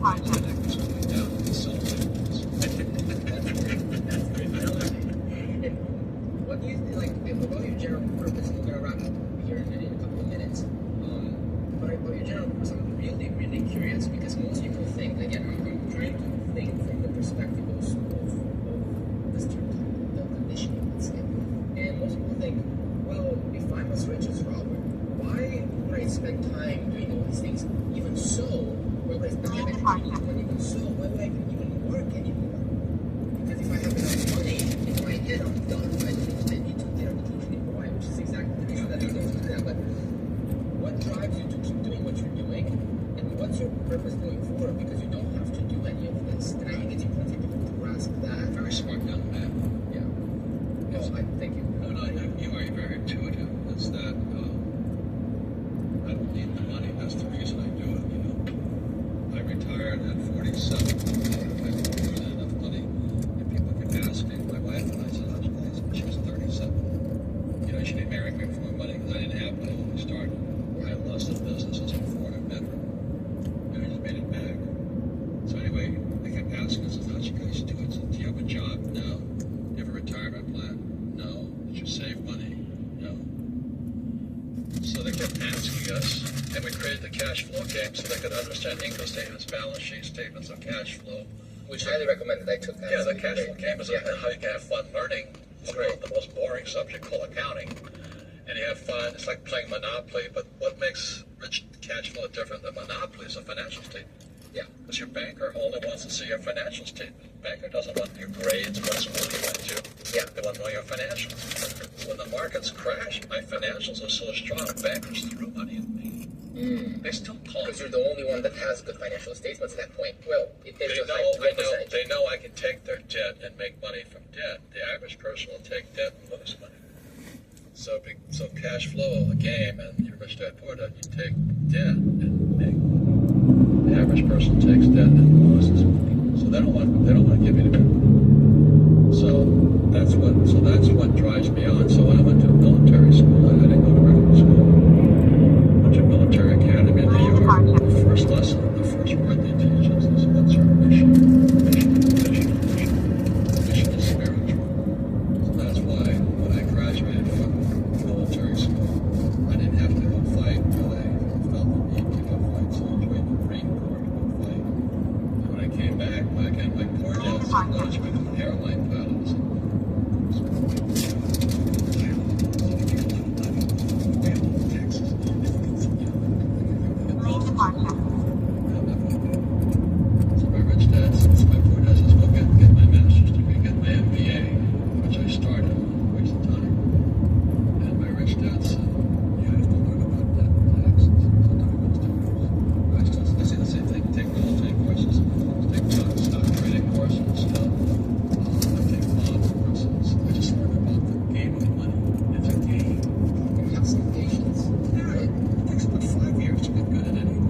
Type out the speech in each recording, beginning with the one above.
What do you think, like, about your general purpose? We're gonna wrap up here in a couple of minutes. But about your general purpose, I'm really, really curious because most people think, again, I'm trying to think from the perspective of this term, the conditioning, let's say. And most people think, well, if I'm as rich as Robert, why would I spend time doing all these things? Even so, why would I spend time and even so, why would I even work anymore? Because if I have enough money in my head, I'm done. I need to get a teaching why, which is exactly the reason that I don't do that. But what drives you to keep doing what you're doing? And what's your purpose going forward? Because you don't have to do any of this. And I think it's important for people to grasp that. Very smart young man. Yeah. Yes. No, thank you. No, you are very intuitive. It's that I don't need the money. That's the reason I do it, you know. I retired at 47. I didn't have enough money. And people kept asking my wife, and I said, how'd you guys? She was 37. You know, she didn't marry me for my money because I didn't have money when we started. I lost the businesses before I met her. And I just made it back. So anyway, they kept asking us, how'd you guys do it? So, do you have a job? No. You have a retirement plan? No. Did you save money? No. So they kept asking us, and we created the cash flow game so they could understand income statements, balance sheet statements of cash flow. Which I highly recommend that I took that. Yeah, the cash flow game is how you can have fun learning about the most boring subject called accounting. And you have fun. It's like playing Monopoly, but what makes rich cash flow different than Monopoly is a financial statement. Yeah. Because your banker only wants to see your financial statement. Banker doesn't want your grades, what school you went to. Yeah. They want to know your financials. When the markets crash, my financials are so strong, bankers threw money at me. They still call Because me. you're the only one that has good financial statements at that point. Well, it is a high percentage. They know I can take their debt and make money from debt. The average person will take debt and lose money. So cash flow, a game, and your rich dad, poor dad, you take debt and make money. The average person takes debt and loses money. So they don't want to give you the money. So that's what drives me on. So when I went to military school, I didn't go to regular school. I went to military academy in New York. The first lesson, the first word they teach us is what's your mission? Mission is spiritual. So that's why when I graduated from military school, I didn't have to go fight. I felt the need to go fight, so I joined the Marine Corps to go fight. And when I came back, my poor dad said, why don't you become an airline pilot? I said, so my rich dad says, my poor dad says, well, get my master's degree, get my MBA, which I started, waste of time. And my rich dad said, you have to learn about debt and taxes. I say the same thing, take military courses, take stock trading courses, I take law courses. I just learned about the game of money. It's a game. And have some patience. Yeah, it takes about 5 years to get good at anything.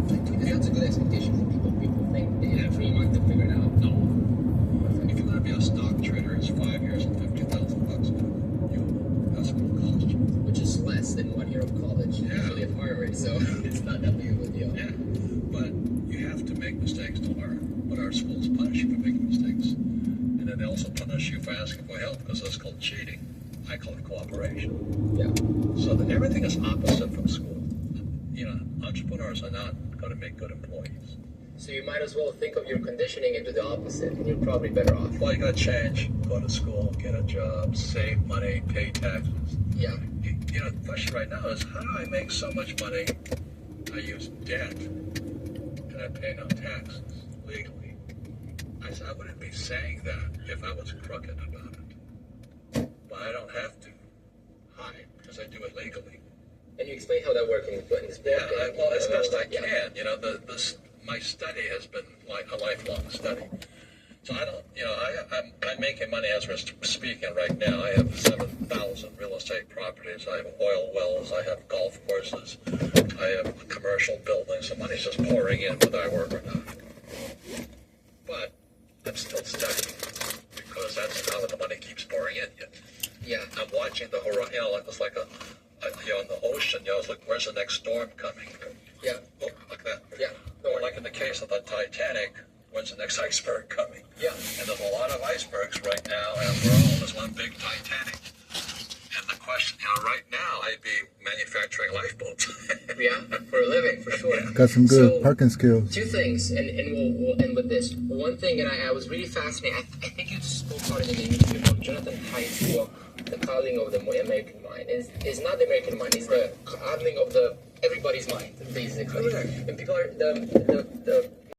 Okay. That's a good expectation for people. People think they have 3 months to figure it out. No. If you want to be a stock trader, it's 5 years and $50,000 minimum. That's what it'll cost you. Which is less than 1 year of college, Yeah. usually at Harvard, so it's not that big of a deal. Yeah, but you have to make mistakes to learn. But our schools punish you for making mistakes. And then they also punish you for asking for help because that's called cheating. I call it cooperation. Yeah. So that everything is opposite from school. You know, entrepreneurs are not going to make good employees. So you might as well think of your conditioning into the opposite, and you're probably better off. Well, you got to change. Go to school, get a job, save money, pay taxes. Yeah. You know, the question right now is, how do I make so much money? I use debt, and I pay no taxes legally. I said, I wouldn't be saying that if I was crooked about it. But I don't have to hide, because I do it legally. And you explain how that works in this book. Yeah, well, as best I can. You know, my study has been like a lifelong study. So I don't, you know, I'm making money as we're speaking right now. I have 7,000 real estate properties. I have oil wells. I have golf courses. I have commercial buildings. The money's just pouring in whether I work or not. But I'm still studying because that's how the money keeps pouring in. Yeah. I'm watching the horizon. You know, like it's like you know, in the ocean. You know, it's like, where's the next storm coming? Yeah. Oh, like that. Yeah. Or like in the case of the Titanic, when's the next iceberg coming? Yeah. And there's a lot of icebergs right now, and we're all as one big Titanic. And the question, right now, I'd be manufacturing lifeboats. Yeah, for a living, for sure. Got some good So, parking skills. two things, and we'll end with this. One thing, and I was really fascinated, I think you spoke about it in the interview about Jonathan Haidt's book, The Coddling of the American Mind. Is not the American mind, it's the coddling of everybody's mind, basically. Correct. And people are, the